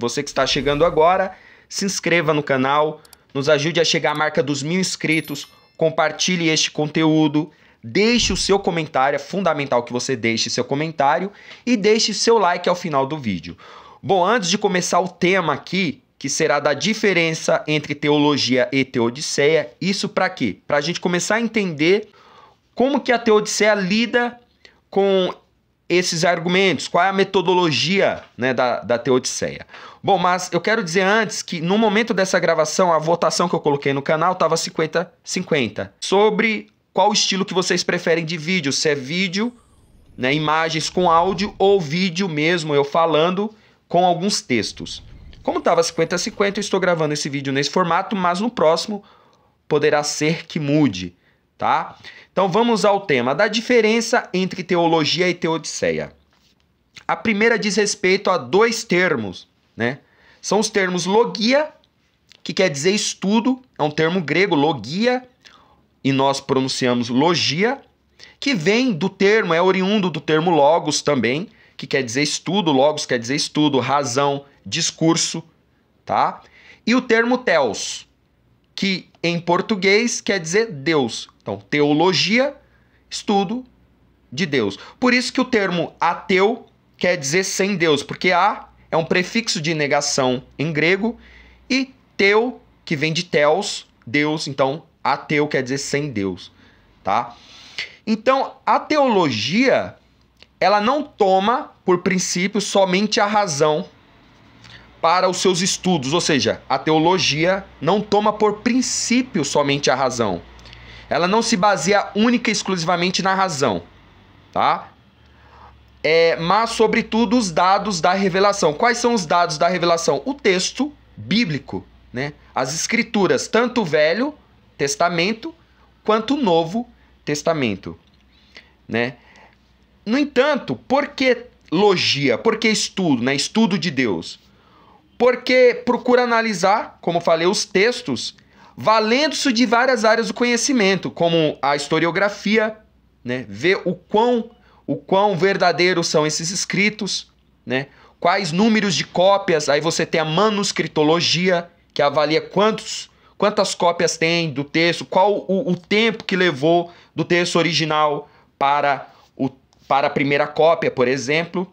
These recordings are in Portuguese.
você que está chegando agora, se inscreva no canal, nos ajude a chegar à marca dos 1000 inscritos, compartilhe este conteúdo, deixe o seu comentário, é fundamental que você deixe seu comentário e deixe seu like ao final do vídeo. Bom, antes de começar o tema aqui, que será da diferença entre teologia e teodiceia, isso para quê? Para a gente começar a entender como que a teodiceia lida com esses argumentos, qual é a metodologia, né, da teodiceia. Bom, mas eu quero dizer antes que no momento dessa gravação, a votação que eu coloquei no canal estava 50-50, sobre qual estilo que vocês preferem de vídeo, se é vídeo, né, imagens com áudio ou vídeo mesmo, eu falando com alguns textos. Como estava 50-50, eu estou gravando esse vídeo nesse formato, mas no próximo poderá ser que mude, tá? Então vamos ao tema da diferença entre teologia e teodiceia. A primeira diz respeito a dois termos, né? São os termos logia, que quer dizer estudo, é um termo grego, logia, e nós pronunciamos logia, que vem do termo, é oriundo do termo logos também, que quer dizer estudo, logos quer dizer estudo, razão, discurso, tá? E o termo theos, que em português quer dizer Deus. Então, teologia, estudo de Deus. Por isso que o termo ateu quer dizer sem Deus, porque a é um prefixo de negação em grego e teu, que vem de theos, Deus, então ateu quer dizer sem Deus, tá? Então, a teologia, ela não toma por princípio somente a razão para os seus estudos, ou seja, a teologia não toma por princípio somente a razão. Ela não se baseia única e exclusivamente na razão, tá? Mas, sobretudo, os dados da revelação. Quais são os dados da revelação? O texto bíblico, né? As escrituras, tanto o Velho Testamento quanto o Novo Testamento, né? No entanto, por que logia? Por que estudo, né? Estudo de Deus? Porque procura analisar, como falei, os textos, valendo-se de várias áreas do conhecimento, como a historiografia, né? Ver o quão verdadeiros são esses escritos, né? Quais números de cópias, aí você tem a manuscritologia, que avalia quantas cópias tem do texto, qual o tempo que levou do texto original para a primeira cópia, por exemplo.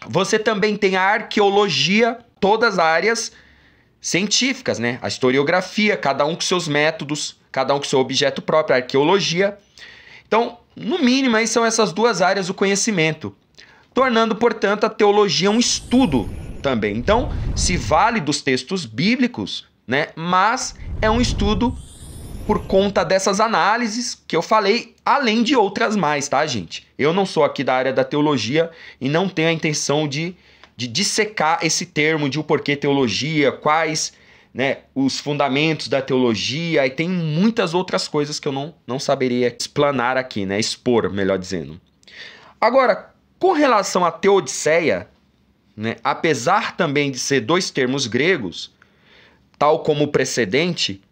Você também tem a arqueologia, todas as áreas científicas, né? A historiografia, cada um com seus métodos, cada um com seu objeto próprio, a arqueologia. Então, no mínimo, aí são essas duas áreas do conhecimento, tornando, portanto, a teologia um estudo também. Então, se vale dos textos bíblicos, né? Mas é um estudo por conta dessas análises que eu falei, além de outras mais, tá, gente? Eu não sou aqui da área da teologia e não tenho a intenção de dissecar esse termo de o porquê teologia, quais, né, os fundamentos da teologia, e tem muitas outras coisas que eu não saberia explanar aqui, né, expor, melhor dizendo. Agora, com relação à teodiceia, né, apesar também de ser dois termos gregos, tal como o precedente,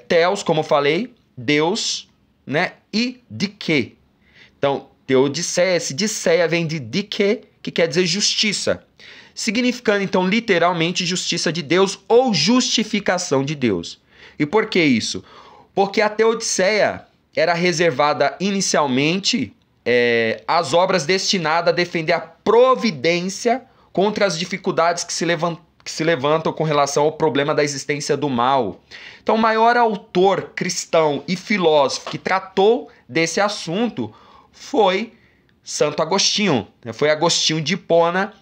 theos, como eu falei, Deus, né, e dike. Então, teodiceia, esse diceia vem de dike, que quer dizer justiça, significando então literalmente justiça de Deus ou justificação de Deus. E por que isso? Porque a teodiceia era reservada inicialmente às obras destinadas a defender a providência contra as dificuldades que se levantam com relação ao problema da existência do mal. Então, o maior autor cristão e filósofo que tratou desse assunto foi Santo Agostinho. Foi Agostinho de Hipona,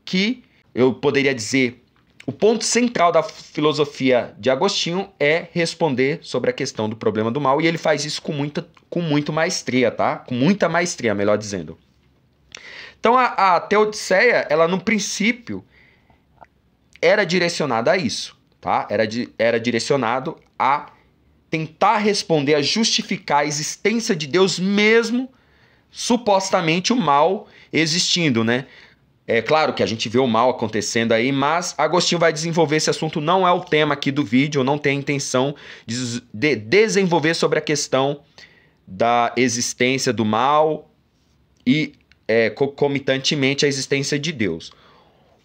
que eu poderia dizer, o ponto central da filosofia de Agostinho é responder sobre a questão do problema do mal, e ele faz isso com muita maestria, tá? Com muita maestria, melhor dizendo. Então, a teodiceia, ela no princípio era direcionada a isso, tá? Era direcionado a tentar responder, a justificar a existência de Deus mesmo supostamente o mal existindo, né? É claro que a gente vê o mal acontecendo aí, mas Agostinho vai desenvolver esse assunto, não é o tema aqui do vídeo, eu não tenho a intenção de desenvolver sobre a questão da existência do mal e concomitantemente a existência de Deus.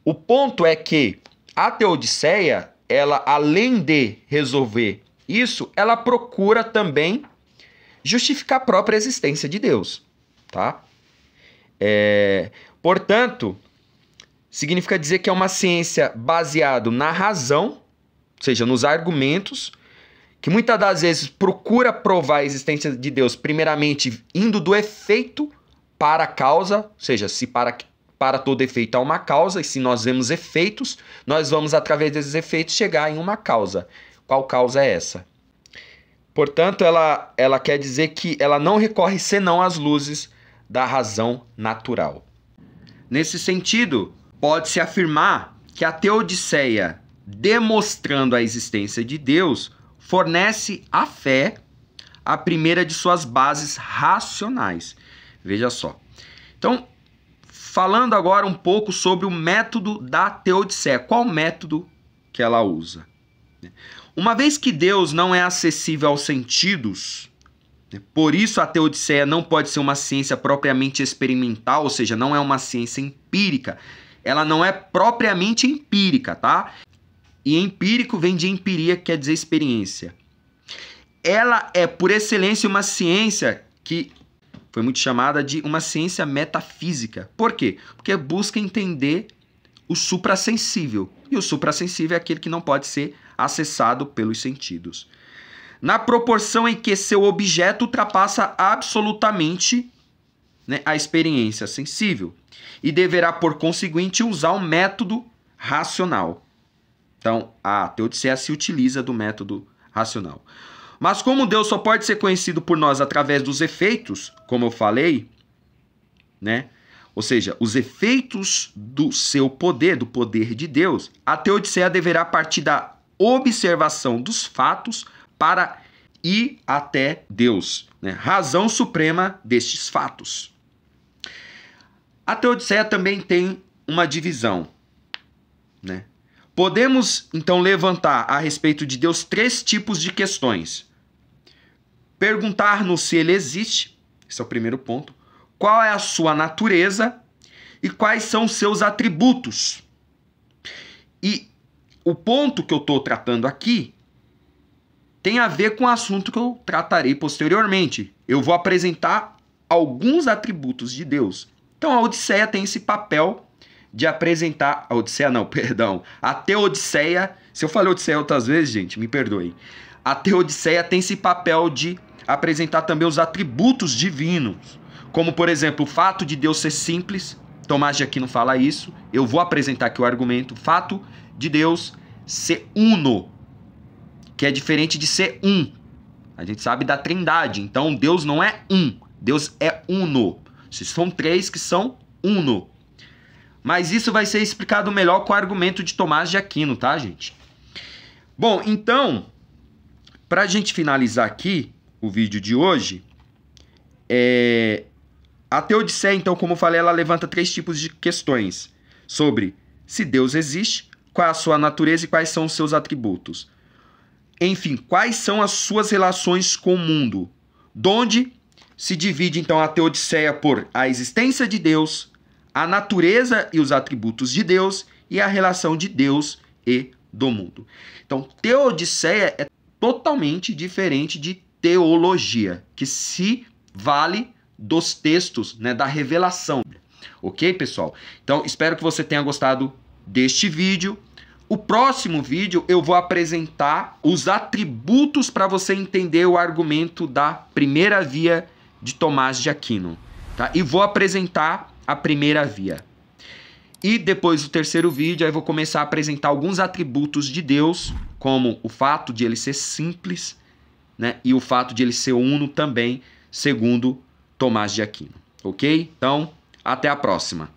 O ponto é que a Teodiceia, ela, além de resolver isso, ela procura também justificar a própria existência de Deus, tá? Portanto, significa dizer que é uma ciência baseada na razão, ou seja, nos argumentos, que muitas das vezes procura provar a existência de Deus, primeiramente indo do efeito para a causa, ou seja, se para todo efeito há uma causa, e se nós vemos efeitos, nós vamos, através desses efeitos, chegar em uma causa. Qual causa é essa? Portanto, ela quer dizer que ela não recorre senão às luzes da razão natural. Nesse sentido, pode-se afirmar que a Teodiceia, demonstrando a existência de Deus, fornece à fé a primeira de suas bases racionais. Veja só. Então, falando agora um pouco sobre o método da Teodiceia. Qual método que ela usa? Uma vez que Deus não é acessível aos sentidos, por isso a Teodiceia não pode ser uma ciência propriamente experimental, ou seja, não é uma ciência empírica. Ela não é propriamente empírica, tá? E empírico vem de empiria, que quer dizer experiência. Ela é, por excelência, uma ciência que foi muito chamada de uma ciência metafísica. Por quê? Porque busca entender o suprassensível. E o suprassensível é aquele que não pode ser acessado pelos sentidos. Na proporção em que seu objeto ultrapassa absolutamente, né, a experiência sensível. E deverá, por conseguinte, usar um método racional. Então, a Teodiceia se utiliza do método racional. Mas como Deus só pode ser conhecido por nós através dos efeitos, como eu falei, né? Ou seja, os efeitos do seu poder, do poder de Deus, a Teodiceia deverá partir da observação dos fatos para ir até Deus, né? Razão suprema destes fatos. A Teodiceia também tem uma divisão, né? Podemos, então, levantar a respeito de Deus 3 tipos de questões. Perguntar-nos se ele existe, esse é o primeiro ponto. Qual é a sua natureza e quais são os seus atributos. E o ponto que eu estou tratando aqui tem a ver com o assunto que eu tratarei posteriormente. Eu vou apresentar alguns atributos de Deus. Então a Odisseia tem esse papel de apresentar... A Teodiceia... Se eu falei Odisseia outras vezes, gente, me perdoem. A Teodiceia tem esse papel de apresentar também os atributos divinos. Como, por exemplo, o fato de Deus ser simples. Tomás de Aquino fala isso. Eu vou apresentar aqui o argumento. O fato de Deus ser uno, que é diferente de ser um. A gente sabe da trindade. Então, Deus não é um. Deus é uno. São 3 que são uno. Mas isso vai ser explicado melhor com o argumento de Tomás de Aquino, tá, gente? Bom, então, para a gente finalizar aqui o vídeo de hoje, a Teodiceia, então, como eu falei, ela levanta 3 tipos de questões sobre se Deus existe, qual é a sua natureza e quais são os seus atributos. Enfim, quais são as suas relações com o mundo. Donde se divide, então, a Teodiceia por a existência de Deus, a natureza e os atributos de Deus e a relação de Deus e do mundo. Então, Teodiceia é totalmente diferente de teologia, que se vale dos textos, né, da revelação. Ok, pessoal? Então, espero que você tenha gostado deste vídeo. O próximo vídeo eu vou apresentar os atributos para você entender o argumento da primeira via de Tomás de Aquino, tá? E vou apresentar a primeira via. E depois do terceiro vídeo, aí vou começar a apresentar alguns atributos de Deus, como o fato de ele ser simples, né? E o fato de ele ser uno também, segundo Tomás de Aquino. Ok? Então, até a próxima.